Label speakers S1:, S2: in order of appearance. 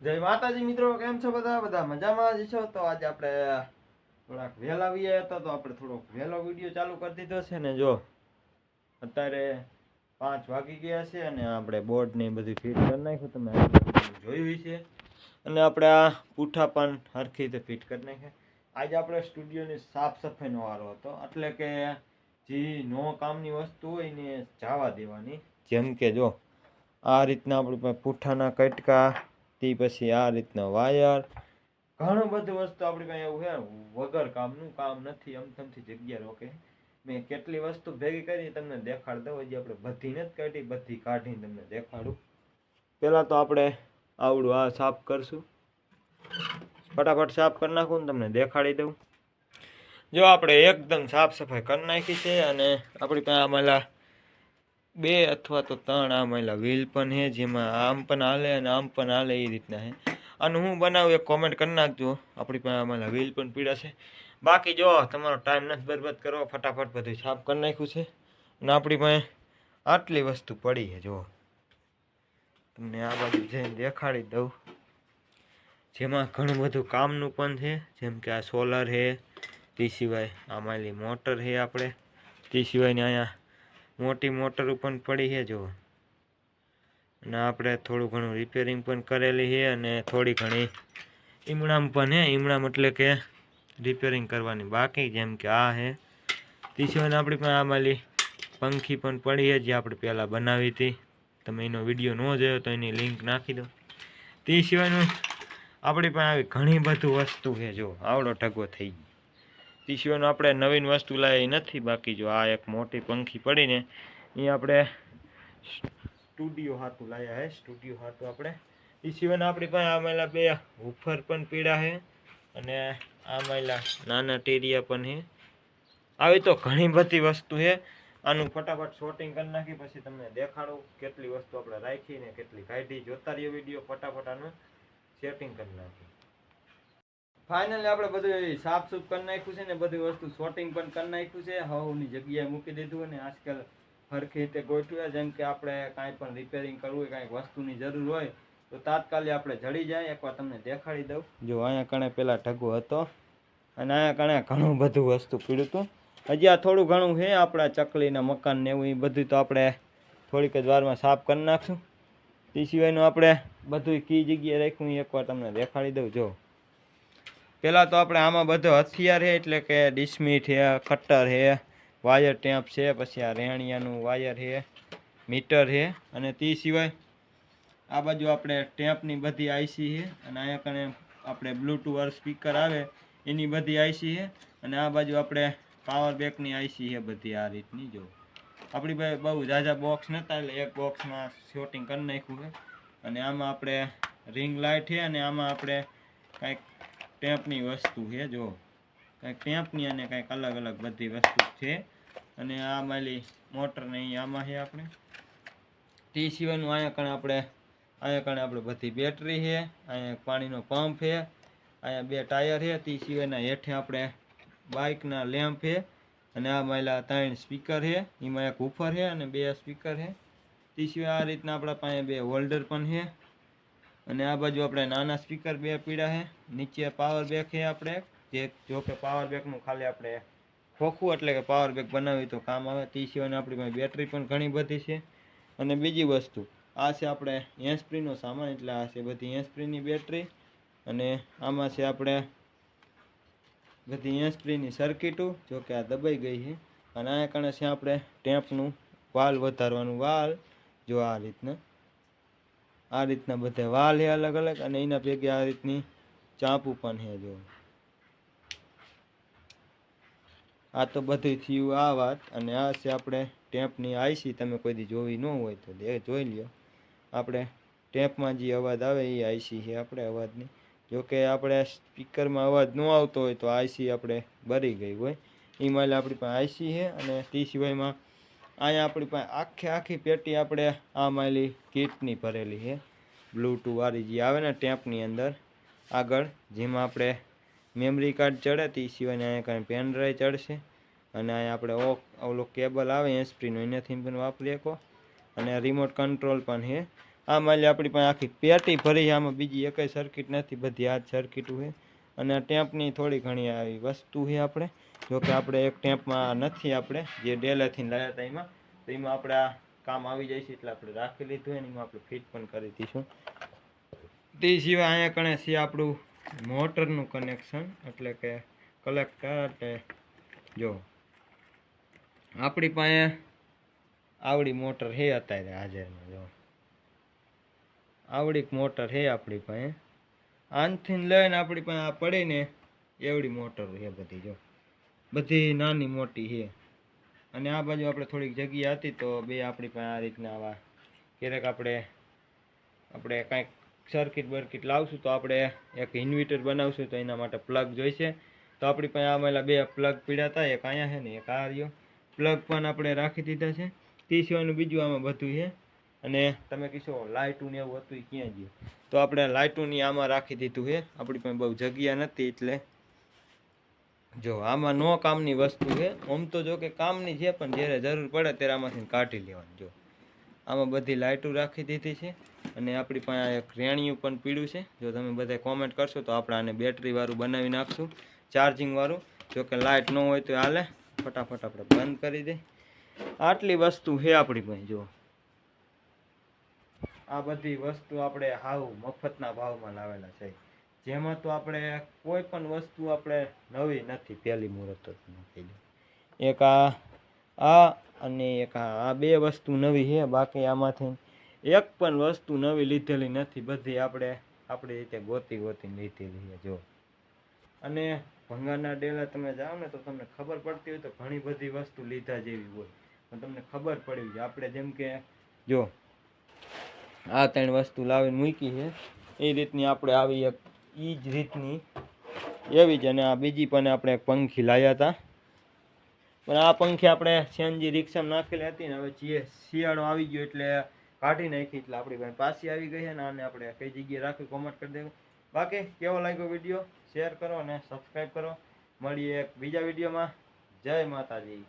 S1: જય માતાજી મિત્રો, કેમ છો બધા? બધા મજામાં જ છો? તો આજે આપણે થોડાક વહેલા આવી હતા તો આપણે થોડોક વહેલો વિડીયો ચાલુ કરી દીધો છે ને. જો અત્યારે 5 વાગી ગયા છે અને આપણે બોર્ડ ને બધું ફિટ કરી નાખ્યું. તમે જોયું છે. અને આપણે આ પૂઠા પણ હરખી રીતે ફિટ કરી નાખ્યા. આજે આપણે સ્ટુડિયોની સાફ સફાઈનો વારો હતો, એટલે કે જે નો કામની વસ્તુ હોય ને જવા દેવાની. જેમ કે જો આ રીતના આપણી પાસે પૂઠાના કટકા, તે પછી આ રીતના વાયર, ઘણું બધું વસ્તુ આપણી પાસે એવું છે વગર કામનું, કામ નથી અમથમથી જગ્યા રોકે. મેં કેટલી વસ્તુ ભેગી કરી તમને દેખાડ દઉં. હજી આપણે બધી નથી કાઢી, બધી કાઢીને તમને દેખાડું. પહેલાં તો આપણે આવડું આ સાફ કરશું, ફટાફટ સાફ કરી નાખું ને તમને દેખાડી દઉં. જો આપણે એકદમ સાફ સફાઈ કરી નાખી છે અને આપણી પાસે આમાં 2 અથવા તો 3 આમાં વ્હીલ પણ છે, જેમાં આમ પણ હાલે અને આમ પણ હાલે એ રીતના છે. અને હું બનાવું એક કોમેન્ટ કરી નાખજો. આપણી પાસે આમાં વ્હીલ પણ પીડા છે. બાકી જો તમારો ટાઈમ નથી બરબાદ કરવો, ફટાફટ બધું સાફ કરી નાખ્યું છે. અને આપણી પાસે આટલી વસ્તુ પડી છે. જો તમને આ બાજુ જઈને દેખાડી દઉં, જેમાં ઘણું બધું કામનું પણ છે. જેમ કે આ સોલર છે, તે સિવાય આમાં મોટર છે આપણે, તે સિવાયની અહીંયા મોટી મોટર પણ પડી છે. જો અને આપણે થોડું ઘણું રિપેરિંગ પણ કરેલી છે અને થોડી ઘણી ઈમણામ પણ છે. ઈમણામ એટલે કે રિપેરિંગ કરવાની બાકી. જેમ કે આ છે. તે સિવાય આપણી પાસે આમાં પંખી પણ પડી છે, જે આપણે પહેલાં બનાવી હતી. તમે એનો વિડીયો ન જોયો તો એની લિંક નાખી દો. તે સિવાયનું આપણી પાસે આવી ઘણી બધું વસ્તુ છે. જો આવડો ઢગો થઈ ગયો. તે સિવાયનું આપણે નવીન વસ્તુ લાવી નથી. બાકી જો આ એક મોટી પંખી પડીને એ આપણે સ્ટુડિયો હાટું લાવ્યા છે. સ્ટુડિયો હાટું આપણે. એ સિવાયના આપણી પાસે આમેલા 2 હુફર પણ પીડા છે અને આમેલા નાના ટેરિયા પણ છે. આવી તો ઘણી બધી વસ્તુ છે. આનું ફટાફટ શોર્ટિંગ કરી નાખી પછી તમને દેખાડું કેટલી વસ્તુ આપણે રાખી ને કેટલી કાઢી. જોતા રહ્યો વિડીયો, ફટાફટ આનું સેટિંગ કરી નાખી. ફાઇનલી આપણે બધું સાફ સૂફ કરી નાખ્યું છે ને બધી વસ્તુ શોર્ટિંગ પણ કરી નાખ્યું છે. હવની જગ્યાએ મૂકી દીધું અને આજકાલ હરખી રીતે ગોઠવ્યા. જેમ કે આપણે કાંઈ પણ રિપેરિંગ કરવું હોય, કાંઈક વસ્તુની જરૂર હોય તો તાત્કાલિક આપણે જડી જાય. એકવાર તમને દેખાડી દઉં. જો અહીંયા કણે પેલા ઢગો હતો અને અહીંયા કણે ઘણું બધું વસ્તુ પીડ્યું હતું. હજી આ થોડું ઘણું છે આપણા ચકલીના મકાન ને એવું, એ બધું તો આપણે થોડીક જ વારમાં સાફ કરી નાખશું. તે સિવાયનું આપણે બધું કઈ જગ્યાએ રાખ્યું એકવાર તમને દેખાડી દઉં. જો પહેલાં તો આપણે આમાં બધો હથિયાર છે, એટલે કે ડિસ્મિટ છે, કટર છે, વાયર ટેપ છે, પછી આ રેણિયાનું વાયર છે, મીટર છે. અને તે સિવાય આ બાજુ આપણે ટેપની બધી આઈસી છે અને અહીંયા કણે આપણે બ્લૂટૂથ સ્પીકર આવે એની બધી આઈસી છે. અને આ બાજુ આપણે પાવર બેકની આઈસી છે બધી આ રીતની. જો આપણી પાસે બહુ ઝાઝા બોક્સ નહોતા એટલે એક બોક્સમાં શોટિંગ કરી નાખ્યું છે. અને આમાં આપણે રિંગ લાઇટ છે અને આમાં આપણે કાંઈક ટેપની વસ્તુ છે. જો કાંઈક ટેપની અને કાંઈક અલગ અલગ બધી વસ્તુ છે. અને આ માલી મોટર ને અહીં આમાં છે આપણે. તે સિવાયનું અહીંયા કણે આપણે બધી બેટરી છે, અહીંયા પાણીનો પંપ છે, અહીંયા 2 ટાયર છે. તે સિવાયના હેઠે આપણે બાઇકના લેમ્પ છે અને આ માયલા 3 સ્પીકર છે. એમાં એક હુફર છે અને 2 સ્પીકર છે. તે સિવાય આ રીતના આપણા પાસે 2 હોલ્ડર પણ છે. અને આ બાજુ આપણે નાના સ્પીકર 2 પીડા છે. નીચે પાવર બેક છે આપણે, જે જો કે પાવર બેકનું ખાલી આપણે ખોખું એટલે કે પાવર બેક બનાવી તો કામ આવે. તે સિવાયની આપણી પાસે બેટરી પણ ઘણી બધી છે. અને બીજી વસ્તુ આ છે આપણે હેન્ડસ્પ્રીનો સામાન, એટલે આ છે બધી હેન્ડસ્પ્રીની બેટરી. અને આમાં છે આપણે બધી હેન્ડસ્પ્રીની સર્કિટો, જો કે આ દબાઈ ગઈ છે. અને અહીંયા કણે છે આપણે ટેપનું વાલ વધારવાનું વાલ. જો આ રીતના બધા વાલ છે અલગ અલગ. અને એના ભેગી આ રીતની ચાપુ પણ છે. જો આ તો બધું થયું આ વાત. અને આ છે આપણે ટેપની આઈસી. તમે કોઈ દી જોઈ ન હોય તો જોઈ લ્યો. આપણે ટેપમાં જે અવાજ આવે એ આઈસી છે આપણે અવાજની. જોકે આપણે સ્પીકરમાં અવાજ ન આવતો હોય તો આઈસી આપણે બળી ગઈ હોય. એ માલે આપણી પાસે આઈસી છે. અને તે સિવાયમાં અહીંયા આપણી પાસે આખી પેટી આપણે આ માલી કીટની ભરેલી છે. બ્લૂટૂથ વાળી જે આવે ને ટેપની અંદર આગળ, જેમાં આપણે મેમરી કાર્ડ ચડે. તે સિવાયને અહીંયા કાંઈ પેન ડ્રાઈવ ચડશે. અને અહીંયા આપણે ઓલો કેબલ આવે હેન્ડસ્પ્રીનો, એનાથી પણ વાપરી શકો. અને રિમોટ કંટ્રોલ પણ છે. આમાં લે આપણી પાસે આખી પેટી ભરી, આમાં બીજી એકય સર્કિટ નથી, બધી આ જ સર્કિટું છે. અને આ ટેમ્પની થોડી ઘણી આવી વસ્તુ છે આપણે, જોકે આપણે એક ટેમ્પમાં નથી, આપણે જે ડેલેથી લાવ્યા હતા એમાં, તો એમાં આપણે આ કામ આવી જાય છે એટલે આપણે રાખી લીધું હોય ને એમાં આપણે ફિટ પણ કરી દઈશું. તે સિવાય અહીંયા કણે છે આપણું મોટરનું કનેક્શન, એટલે કે કલેક્ટર. એટલે જો આપણી પાસે આવડી મોટર છે અત્યારે હાજરમાં, જો આવડી મોટર છે આપણી પાસે. આનથી લઈને આપણી પાસે આ પડીને એવડી મોટર છે બધી, જો બધી નાની મોટી છે. અને આ બાજુ આપણે થોડીક જગ્યા હતી તો બે આપણી પાસે આ રીતના આવા ક્યારેક આપણે કાંઈક સર્કિટ બર્કિટ લાવશું તો આપણે એક ઇન્વર્ટર બનાવશું, તો એના માટે પ્લગ જોઈશે. તો આપણી પાસે આમાં બે પ્લગ પીડા હતા, એક અહીંયા છે ને એક આ રહ્યો. પ્લગ પણ આપણે રાખી દીધા છે. તે સિવાયનું બીજું આમાં બધું છે. અને તમે કહેશો લાઇટું ને એવું હતું એ ક્યાં ગયું, તો આપણે લાઇટુની આમાં રાખી દીધું છે. આપણી પાસે બહુ જગ્યા નથી એટલે જો આમાં નો કામની વસ્તુ છે. આમ તો જો કે કામની છે, પણ જ્યારે જરૂર પડે ત્યારે આમાંથી કાઢી લેવાની. જો આમાં બધી લાઇટું રાખી દીધી છે. અને આપણી પાસે એક રેણિયું પણ પીળું છે. જો તમે બધા કોમેન્ટ કરશો તો આપણે આને બેટરીવાળું બનાવી નાખશું, ચાર્જિંગવાળું. જો કે લાઇટ ન હોય તો હાલે, ફટાફટ આપણે બંધ કરી દઈ. આટલી વસ્તુ છે આપણી પાસે. જો આ બધી વસ્તુ આપણે હાવ મફતના ભાવમાં લાવેલા છે, જેમાં તો આપણે કોઈ પણ વસ્તુ આપણે નવી નથી. પહેલી મુહૂર્ત કહી દો, એક આ અને એક આ બે વસ્તુ નવી છે. બાકી આમાંથી એક પણ વસ્તુ નવી લીધેલી નથી, બધી આપણે આપણી રીતે ગોતીને લીધેલી છે. જો અને ભંગારના ડેલા તમે જાઓ ને તો તમને ખબર પડતી હોય તો ઘણી બધી વસ્તુ લીધા જેવી હોય, પણ તમને ખબર પડી જાય. આપણે જેમ કે જો આ ત્રણ વસ્તુ લાવીને મૂકી છે, એ રીતની આપણે આવી એક એ જ રીતની એવી જ. અને આ બીજી પણ આપણે એક પંખી લાવ્યા હતા, પણ આ પંખી આપણે સીએનજી રિક્ષામાં નાખેલી હતી ને, હવે શિયાળો આવી ગયો એટલે કાઢી નાખી, એટલે આપણી પાસે પાછી આવી ગઈ છે ને. આને આપણે કઈ જગ્યાએ રાખી કોમેન્ટ કરી દેવું. બાકી કેવો લાગ્યો વિડીયો શેર કરો અને સબસ્ક્રાઈબ કરો. મળીએ એક બીજા વિડીયોમાં. જય માતાજી.